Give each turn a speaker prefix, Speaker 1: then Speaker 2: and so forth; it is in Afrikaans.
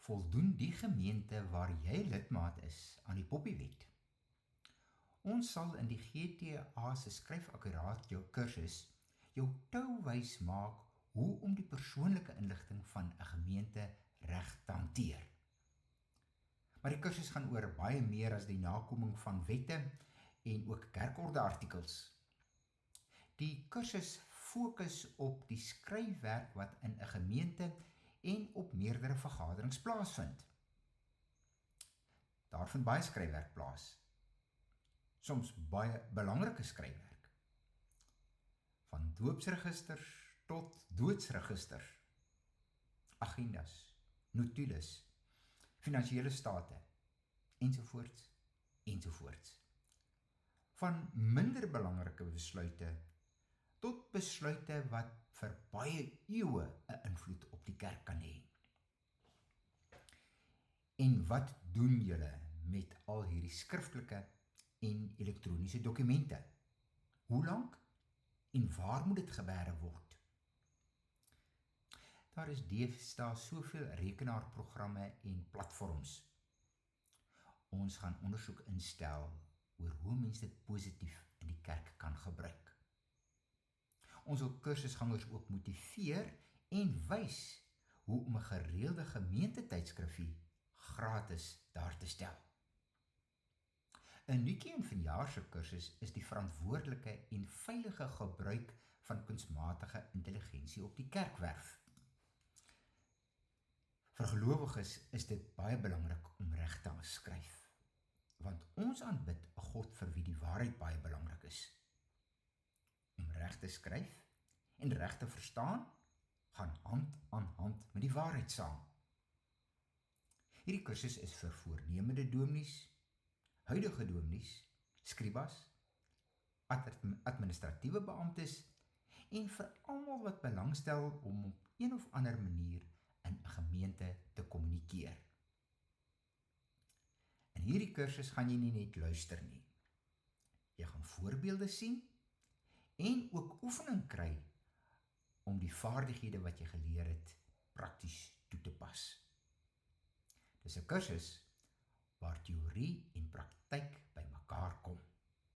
Speaker 1: voldoen die gemeente waar jy lidmaat is aan die Poppiewet? Ons sal in die GTA se skryfakkuraat jou kursus jou touwys maak hoe om die persoonlike inligting van 'n gemeente reg te hanteer. Maar die kursus gaan oor baie meer as die nakoming van wette en ook kerkordeartikels. Die kursus fokus op die skryfwerk wat in 'n gemeente en op meerdere vergaderings plaasvind. Daar vind baie skryfwerk plaas. Soms baie belangrike skryfwerk. Van doopsregisters tot doodsregisters, agendas, notules, finansiële state, ensovoorts, ensovoorts. Van minder belangrike besluite tot besluite wat vir baie eeue 'n invloed op die kerk kan hê. En wat doen julle met al hierdie skriftelike en elektroniese dokumente? Hoe lank en waar moet dit gebeere word? Daar is deesdae soveel rekenaarprogramme en platforms. Ons gaan ondersoek instel oor hoe mense dit positief in die kerk kan gebruik. Ons wil kursusgangers ook motiveer en wys hoe om 'n gereelde gemeentetydskrifie gratis daar te stel. 'n nuutjie in vanjaar se kursus is die verantwoordelike en veilige gebruik van kunsmatige intelligensie op die kerkwerf. Vir gelowiges is dit baie belangrik om reg te skryf, want ons aanbid 'n God vir wie die waarheid baie belangrik is. Om reg te skryf en reg te verstaan, gaan hand aan hand met die waarheid saam. Hierdie kursus is vir voornemende dominees, huidige dominees, skribas, administratiewe beamptes en vir almal wat belangstel om op een of ander manier in 'n gemeente te kommunikeer. In hierdie kursus gaan jy nie net luister nie. Jy gaan voorbeelde sien en ook oefening kry om die vaardighede wat jy geleer het prakties toe te pas. Dis 'n kursus waar teorie en praktyk by mekaar kom.